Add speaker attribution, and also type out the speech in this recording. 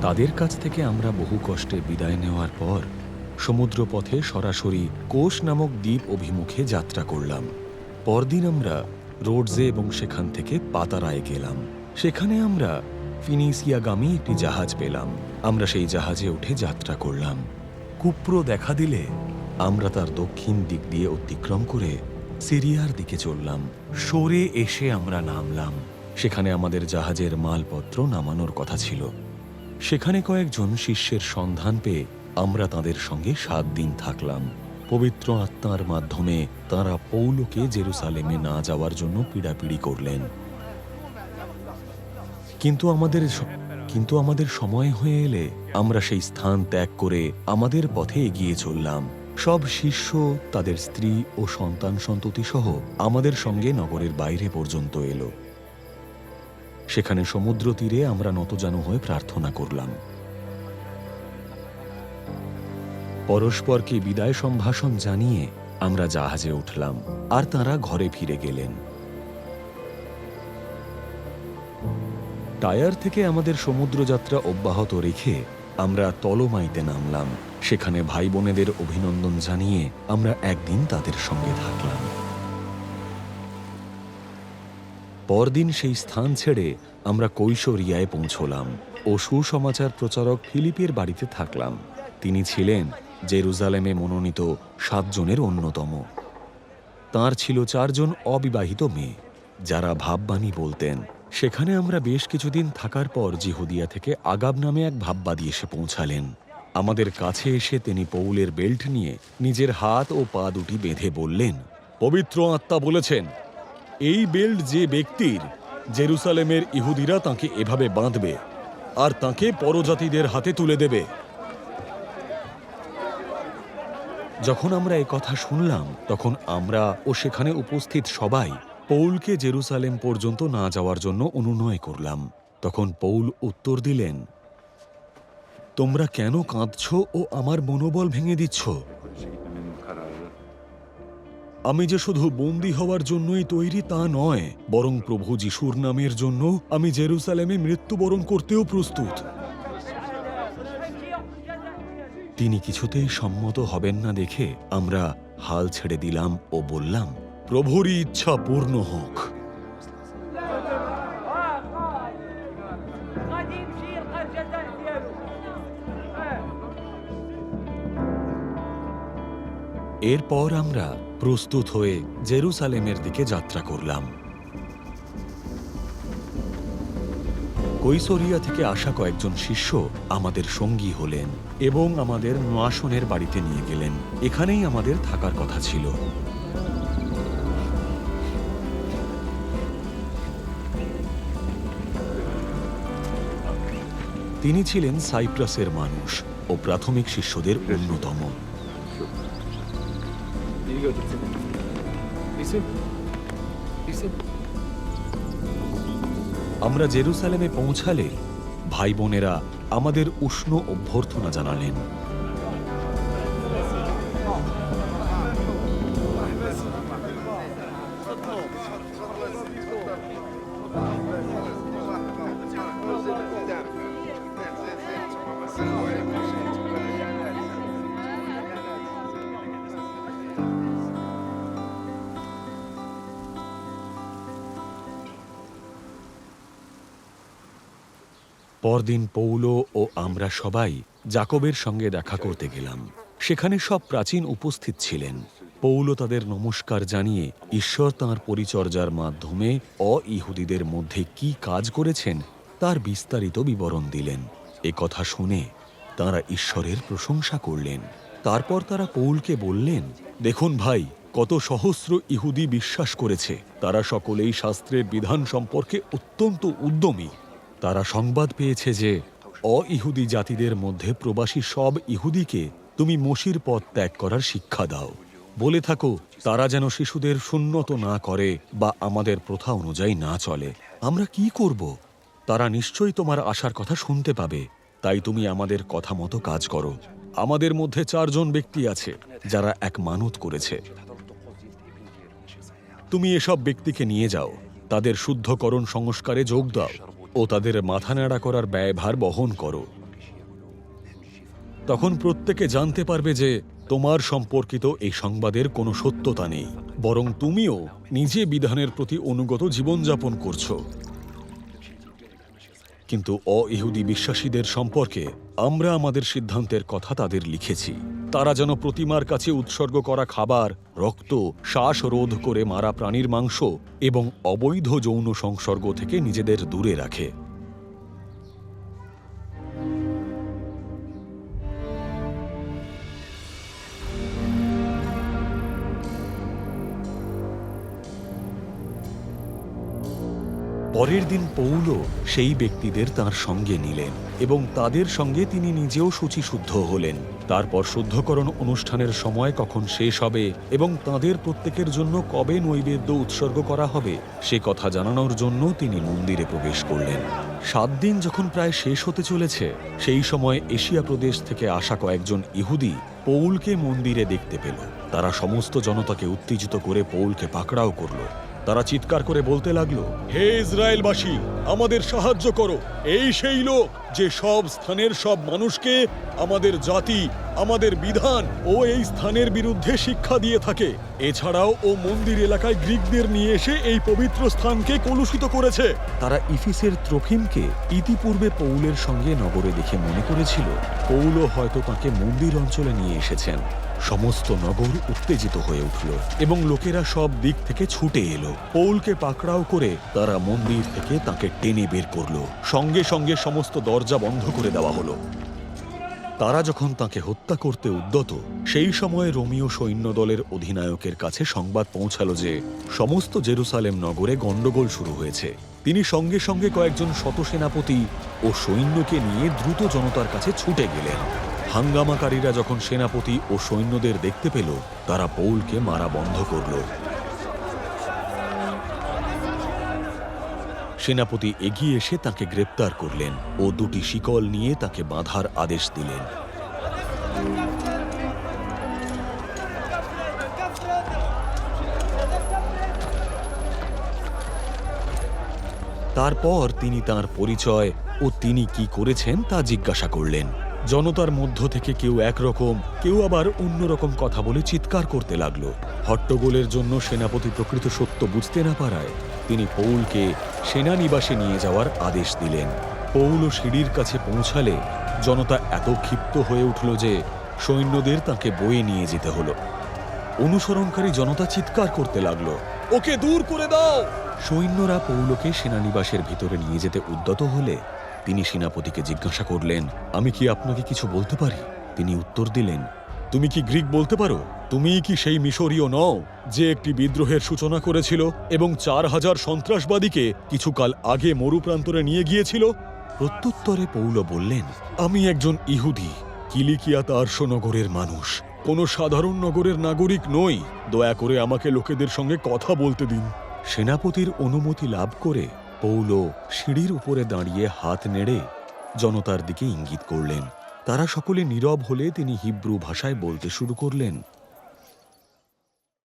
Speaker 1: তাদের কাছ থেকে আমরা বহু কষ্টে বিদায় নেওয়ার পর সমুদ্রপথে সরাসরি কোষ নামক দ্বীপ অভিমুখে যাত্রা করলাম। পরদিন আমরা রোডসে এবং সেখান থেকে পাতারায় গেলাম। সেখানে আমরা ফিনিসিয়াগামী একটি জাহাজ পেলাম। আমরা সেই জাহাজে উঠে যাত্রা করলাম। কুপ্র দেখা দিলে আমরা তার দক্ষিণ দিক দিয়ে অতিক্রম করে সিরিয়ার দিকে চললাম। সরে এসে আমরা নামলাম। সেখানে আমাদের জাহাজের মালপত্র নামানোর কথা ছিল। সেখানে কয়েকজন শিষ্যের সন্ধান পেয়ে আমরা তাদের সঙ্গে 7 দিন থাকলাম। পবিত্র আত্মার মাধ্যমে তাঁরা পৌলকে জেরুসালেমে না যাওয়ার জন্য পীড়াপিড়ি করলেন। কিন্তু আমাদের সময় হয়ে এলে আমরা সেই স্থান ত্যাগ করে আমাদের পথে এগিয়ে চললাম। সব শিষ্য, তাদের স্ত্রী ও সন্তান সন্ততি সহ আমাদের সঙ্গে নগরের বাইরে পর্যন্ত এলো। সেখানে সমুদ্র তীরে আমরা নতজানু হয়ে প্রার্থনা করলাম। পরস্পরকে বিদায় সম্ভাষণ জানিয়ে আমরা জাহাজে উঠলাম, আর তাঁরা ঘরে ফিরে গেলেন। টায়ার থেকে আমাদের সমুদ্রযাত্রা অব্যাহত রেখে আমরা তলোমাইতে নামলাম। সেখানে ভাই বোনেদের অভিনন্দন জানিয়ে আমরা একদিন তাদের সঙ্গে থাকলাম। পরদিন সেই স্থান ছেড়ে আমরা কৈশোরিয়ায় পৌঁছলাম ও সুসমাচার প্রচারক ফিলিপের বাড়িতে থাকলাম। তিনি ছিলেন জেরুজালেমে মনোনীত 7 জনের অন্যতম। তাঁর ছিল 4 জন অবিবাহিত মেয়ে, যারা ভাববাণী বলতেন। সেখানে আমরা বেশ কিছুদিন থাকার পর জিহুদিয়া থেকে আগাব নামে এক ভাববাদী এসে পৌঁছালেন। আমাদের কাছে এসে তিনি পৌলের বেল্ট নিয়ে নিজের হাত ও পা দুটি বেঁধে বললেন, পবিত্র আত্মা বলেছেন, এই বেল্ট যে ব্যক্তির, জেরুসালেমের ইহুদিরা তাঁকে এভাবে বাঁধবে আর তাঁকে পরজাতিদের হাতে তুলে দেবে। যখন আমরা এই কথা শুনলাম, তখন আমরা ও সেখানে উপস্থিত সবাই পৌলকে জেরুসালেম পর্যন্ত না যাওয়ার জন্য অনুনয় করলাম। তখন পৌল উত্তর দিলেন, তোমরা কেন কাঁদছ ও আমার মনোবল ভেঙে দিচ্ছ? আমি যে শুধু বন্দী হওয়ার জন্যই তৈরি তা নয়, বরং প্রভু যিশুর নামের জন্য আমি জেরুসালেমে মৃত্যুবরণ করতেও প্রস্তুত। তিনি কিছুতেই সম্মত হবেন না দেখে আমরা হাল ছেড়ে দিলাম ও বললাম, প্রভুরই ইচ্ছা পূর্ণ হোক। এরপর আমরা প্রস্তুত হয়ে জেরুসালেমের দিকে যাত্রা করলাম। কৈশোরিয়া থেকে আসা কয়েকজন শিষ্য আমাদের সঙ্গী হলেন এবং আমাদের নোয়াসনের বাড়িতে নিয়ে গেলেন। এখানেই আমাদের থাকার কথা ছিল। তিনি ছিলেন সাইপ্রাসের মানুষ ও প্রাথমিক শিষ্যদের অন্যতম। আমরা জেরুসালেমে পৌঁছালে ভাই বোনেরা আমাদের উষ্ণ অভ্যর্থনা জানালেন। পরদিন পৌলো ও আমরা সবাই জাকবের সঙ্গে দেখা করতে গেলাম। সেখানে সব প্রাচীন উপস্থিত ছিলেন। পৌলো তাদের নমস্কার জানিয়ে ঈশ্বর তাঁর পরিচর্যার মাধ্যমে অ-ইহুদিদের মধ্যে কি কাজ করেছেন তার বিস্তারিত বিবরণ দিলেন। এ কথা শুনে তাঁরা ঈশ্বরের প্রশংসা করলেন। তারপর তারা পৌলকে বললেন, দেখুন ভাই, কত সহস্র ইহুদি বিশ্বাস করেছে। তারা সকলেই শাস্ত্রের বিধান সম্পর্কে অত্যন্ত উদ্যমী। তারা সংবাদ পেয়েছে যে অ-ইহুদি জাতিদের মধ্যে প্রবাসী সব ইহুদিকে তুমি মোশির পথ ত্যাগ করার শিক্ষা দাও। বলে থাকো তারা যেন শিশুদের সুন্নত না করে বা আমাদের প্রথা অনুযায়ী না চলে। আমরা কি করব? তারা নিশ্চয়ই তোমার আসার কথা শুনতে পাবে। তাই তুমি আমাদের কথা মতো কাজ করো। আমাদের মধ্যে 4 জন ব্যক্তি আছে যারা এক মানত করেছে। তুমি এসব ব্যক্তিকে নিয়ে যাও, তাদের শুদ্ধকরণ সংস্কারে যোগ দাও ও তাদের মাথা নাড়া করার ব্যয়ভার বহন করো। তখন প্রত্যেকে জানতে পারবে যে তোমার সম্পর্কিত এই সংবাদের কোনো সত্যতা নেই, বরং তুমিও নিজে বিধানের প্রতি অনুগত জীবনযাপন করছো। কিন্তু অ-ইহুদি বিশ্বাসীদের সম্পর্কে আমরা আমাদের সিদ্ধান্তের কথা তাদের লিখেছি। তারা যেন প্রতিমার কাছে উৎসর্গ করা খাবার, রক্ত, শ্বাসরোধ করে মারা প্রাণীর মাংস এবং অবৈধ যৌন সংসর্গ থেকে নিজেদের দূরে রাখে। পরের দিন পৌল সেই ব্যক্তিদের তাঁর সঙ্গে নিলেন এবং তাদের সঙ্গে তিনি নিজেও শুচিশুদ্ধ হলেন। তারপর শুদ্ধকরণ অনুষ্ঠানের সময় কখন শেষ হবে এবং তাঁদের প্রত্যেকের জন্য কবে নৈবেদ্য উৎসর্গ করা হবে সে কথা জানানোর জন্য তিনি মন্দিরে প্রবেশ করলেন। 7 দিন যখন প্রায় শেষ হতে চলেছে, সেই সময় এশিয়া প্রদেশ থেকে আসা কয়েকজন ইহুদি পৌলকে মন্দিরে দেখতে পেল। তারা সমস্ত জনতাকে উত্তেজিত করে পৌলকে পাকড়াও করল। তারা চিৎকার করে বলতে লাগলো, হে ইসরায়েলবাসী, আমাদের সাহায্য করো। এই সেই লোক যে সব স্থানের সব মানুষকে আমাদের জাতি, আমাদের বিধান ও এই স্থানের বিরুদ্ধে শিক্ষা দিয়ে থাকে। এছাড়াও ও মন্দির এলাকায় গ্রিকদের নিয়ে এসে এই পবিত্র স্থানকে কলুষিত করেছে। তারা ইফিসের ত্রোফিমকে ইতিপূর্বে পৌলের সঙ্গে নগরে দেখে মনে করেছিল পৌলও হয়তো তাকে মন্দির অঞ্চলে নিয়ে এসেছেন। সমস্ত নগর উত্তেজিত হয়ে উঠল এবং লোকেরা সব দিক থেকে ছুটে এলো। পৌলকে পাকড়াও করে তারা মন্দির থেকে তাকে টেনে বের করল। সঙ্গে সঙ্গে সমস্ত দরজা বন্ধ করে দেওয়া হলো। তারা যখন তাকে হত্যা করতে উদ্যত, সেই সময় রোমীয় সৈন্যদলের অধিনায়কের কাছে সংবাদ পৌঁছালো যে সমস্ত জেরুসালেম নগরে গণ্ডগোল শুরু হয়েছে। তিনি সঙ্গে সঙ্গে কয়েকজন শতসেনাপতি ও সৈন্যকে নিয়ে দ্রুত জনতার কাছে ছুটে গেলেন। হাঙ্গামাকারীরা যখন সেনাপতি ও সৈন্যদের দেখতে পেল, তারা পৌলকে মারা বন্ধ করল। সেনাপতি এগিয়ে এসে তাকে গ্রেপ্তার করলেন ও 2টি শিকল নিয়ে তাকে বাঁধার আদেশ দিলেন। তারপর তিনি তার পরিচয় ও তিনি কি করেছেন তা জিজ্ঞাসা করলেন। জনতার মধ্য থেকে কেউ একরকম, কেউ আবার অন্যরকম কথা বলে চিৎকার করতে লাগলো। হট্টগোলের জন্য সেনাপতি প্রকৃত সত্য বুঝতে না পারায় তিনি পৌলকে সেনানিবাসে নিয়ে যাওয়ার আদেশ দিলেন। পৌল সিঁড়ির কাছে পৌঁছালে জনতা এত ক্ষিপ্ত হয়ে উঠল যে সৈন্যদের তাকে বয়ে নিয়ে যেতে হলো। অনুসরণকারী জনতা চিৎকার করতে লাগলো, ওকে দূর করে দাও! সৈন্যরা পৌলকে সেনানিবাসের ভিতরে নিয়ে যেতে উদ্যত হলে তিনি সেনাপতিকে জিজ্ঞাসা করলেন, আমি কি আপনাকে কিছু বলতে পারি? তিনি উত্তর দিলেন, তুমি কি গ্রিক বলতে পারো? তুমি কি সেই মিশরীয় নও যে একটি বিদ্রোহের সূচনা করেছিল এবং 4000 সন্ত্রাসবাদীকে কিছুকাল আগে মরুপ্রান্তরে নিয়ে গিয়েছিল? প্রত্যুত্তরে পৌল বললেন, আমি একজন ইহুদি, কিলিকিয়া তার্সো নগরের মানুষ, কোনো সাধারণ নগরের নাগরিক নই। দয়া করে আমাকে লোকেদের সঙ্গে কথা বলতে দিন। সেনাপতির অনুমতি লাভ করে পৌল সিঁড়ির উপরে দাঁড়িয়ে হাত নেড়ে জনতার দিকে ইঙ্গিত করলেন। তারা সকলে নীরব হলে তিনি হিব্রু ভাষায় বলতে শুরু করলেন,